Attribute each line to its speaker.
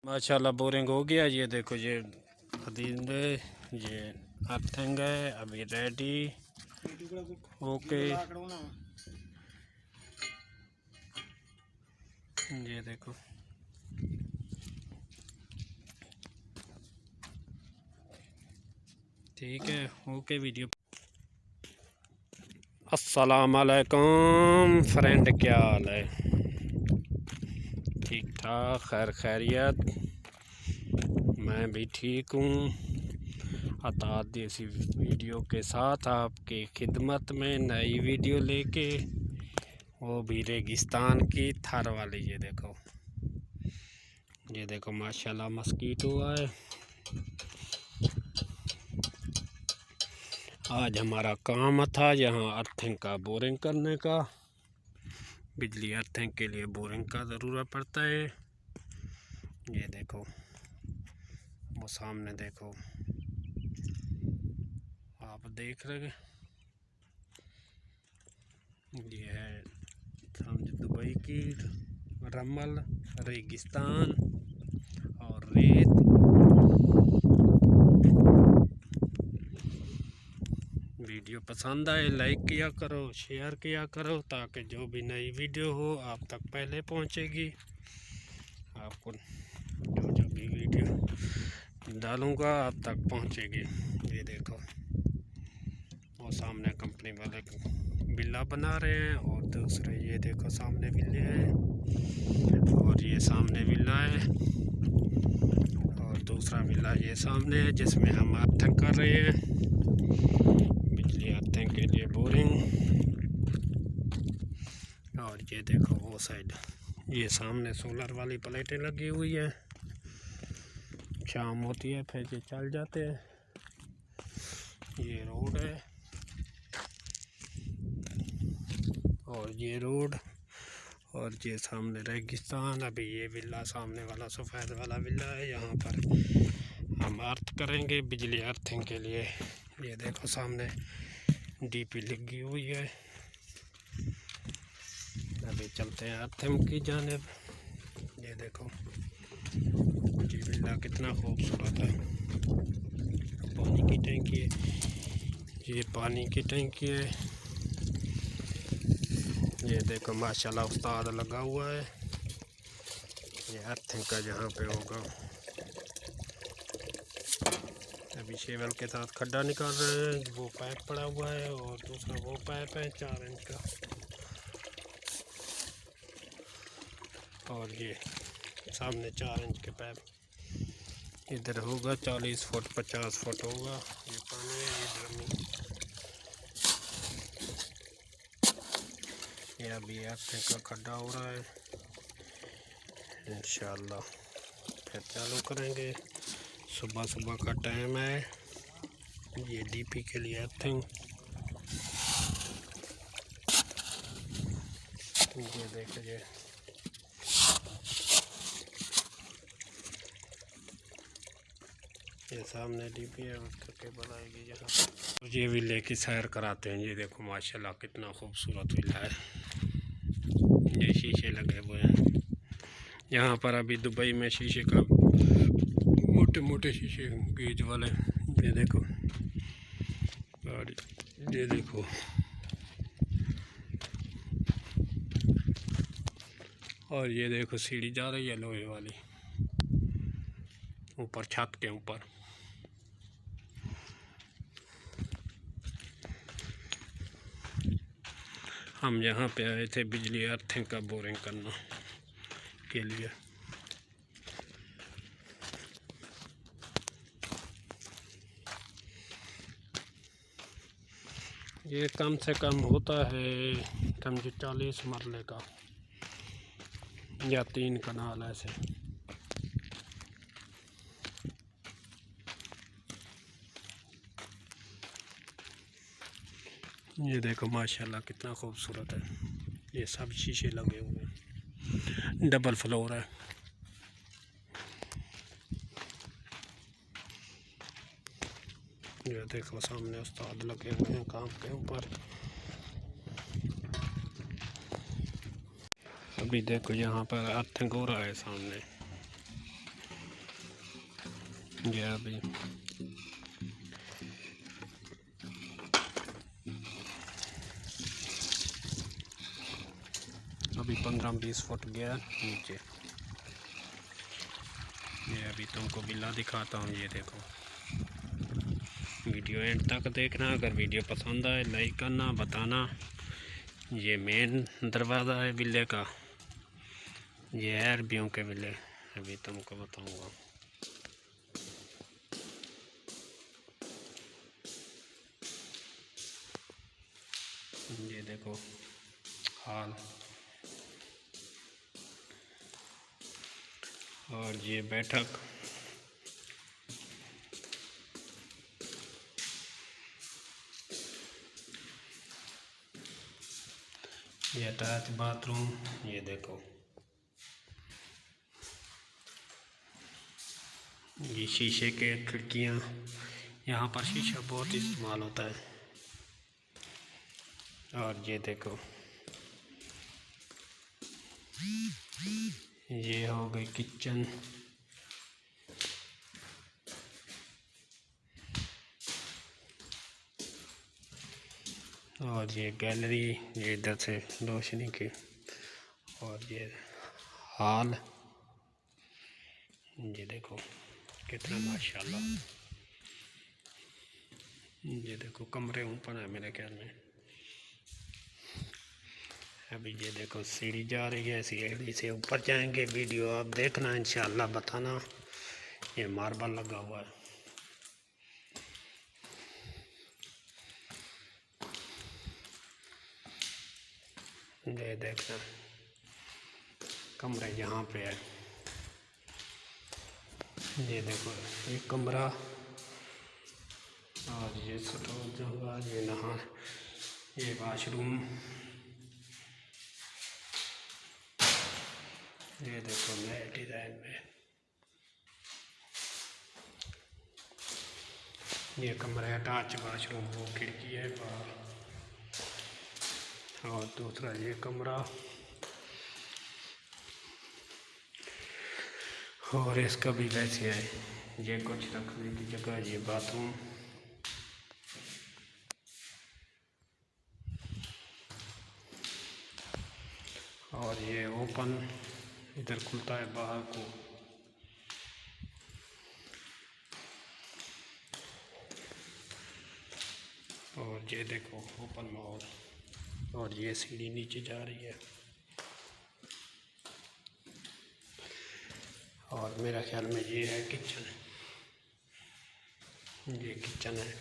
Speaker 1: माशाल्लाह बोरिंग हो गया। ये देखो ये खदींदे ये अर्थिंग है अभी रेडी ओके। ये देखो ठीक है ओके वीडियो। अस्सलाम वालेकुम फ्रेंड, क्या हाल है? ठीक ठाक, खैर खैरियत, मैं भी ठीक हूँ। अतात देसी वीडियो के साथ आपकी खिदमत में नई वीडियो लेके, वो भी रेगिस्तान की थार वाली। ये देखो माशाल्लाह मस्कीटो है। आज हमारा काम था यहाँ अर्थिंग का, बोरिंग करने का। बिजली अर्थिंग के लिए बोरिंग का ज़रूरत पड़ता है। ये देखो वो सामने देखो, आप देख रहे, ये है समझ दुबई की रमल, रेगिस्तान और रेत। वीडियो पसंद आए लाइक किया करो, शेयर किया करो, ताकि जो भी नई वीडियो हो आप तक पहले पहुंचेगी। आपको जो भी वीडियो डालूंगा आप तक पहुंचेगी। ये देखो वो सामने कंपनी वाले बिल्ला बना रहे हैं, और दूसरे ये देखो सामने बिल्ले हैं, और ये सामने बिल्ला है, और दूसरा बिल्ला ये सामने है जिसमें हम अर्थिंग कर रहे हैं, बिजली अर्थिंग के लिए बोरिंग। और ये देखो वो साइड, ये सामने सोलर वाली प्लेटें लगी हुई है। शाम होती है फिर ये चल जाते हैं। ये रोड है और ये रोड, और ये सामने रेगिस्तान। अभी ये विला सामने वाला सफ़ेद वाला विला है, यहाँ पर हम अर्थ करेंगे बिजली अर्थिंग के लिए। ये देखो सामने डीपी लगी हुई है। अभी चलते हैं अर्थिंग की जानिब। ये देखो ये विला कितना खूबसूरत है। पानी की टंकी है, ये पानी की टंकी है। ये देखो माशाल्लाह उस्ताद लगा हुआ है। ये अर्थिंग का जहाँ पे होगा, अभी शेवल के साथ खड्डा निकाल रहे हैं। वो पाइप पड़ा हुआ है और दूसरा वो पाइप है 4 इंच का, और ये सामने 4 इंच के पाइप। इधर होगा 40 फुट 50 फुट होगा। ये पानी है, ये ड्रमी। ये अभी अर्थिंग का खड्डा हो रहा है, इंशाल्लाह फिर चालू करेंगे। सुबह सुबह का टाइम है। ये डीपी के लिए अर्थिंग। ये देखिए ये सामने डीपी है, उसका केबल आएगी यहाँ पर। ये विले की सैर कराते हैं। ये देखो माशाल्लाह कितना खूबसूरत विला है। ये शीशे लगे हुए हैं यहाँ पर। अभी दुबई में शीशे का मोटे मोटे शीशे गेज वाले। ये देखो, और ये देखो और ये देखो सीढ़ी जा रही है लोहे वाली ऊपर छत के ऊपर। हम यहाँ पे आए थे बिजली अर्थिंग का बोरिंग करना के लिए। ये कम से कम होता है समझे 40 मरले का या 3 कनाल ऐसे। ये देखो माशाल्लाह कितना खूबसूरत है। ये सब शीशे लगे हुए हैं, डबल फ्लोर है। ये देखो सामने उस्ताद लगे हुए हैं काम के ऊपर। अभी देखो यहाँ पर अर्थिंग हो रहा है सामने। ये अभी अभी 15-20 फुट गया नीचे। ये अभी तुमको बिल्ला दिखाता हूँ। ये देखो, वीडियो एंड तक देखना। अगर वीडियो पसंद आए लाइक करना, बताना। ये मेन दरवाज़ा है बिल्ले का। ये है अरबियों के बिल्ले, अभी तुमको बताऊँगा। ये देखो हाल, और ये बैठक। ये अटैच बाथरूम। ये देखो, ये शीशे के खिड़कियाँ। यहाँ पर शीशा बहुत इस्तेमाल होता है। और ये देखो, ये हो गई किचन। और ये गैलरी, ये इधर से रोशनी की। और ये हॉल। ये देखो कितना माशाल्लाह। ये देखो कमरे ऊपर है मेरे ख्याल में। अभी ये देखो सीढ़ी जा रही है, सीढ़ी से ऊपर जाएंगे। वीडियो आप देखना, इंशाल्लाह बताना। ये मार्बल लगा हुआ है। ये देखना कमरे यहाँ पे है। ये देखो एक कमरा। और ये स्टोर जो हुआ, ये नहा, ये वाशरूम। ये देखो नए डिज़ाइन में। ये कमरा अटैच वाशरूम, वो खिड़की है बाहर। और दूसरा ये कमरा, और इसका भी वैसे है। ये कुछ रखने की जगह। ये बाथरूम। और ये ओपन, इधर खुलता है बाहर को। और ये देखो ओपन माहौल। और ये सीढ़ी नीचे जा रही है। और मेरा ख्याल में ये है किचन। ये किचन है।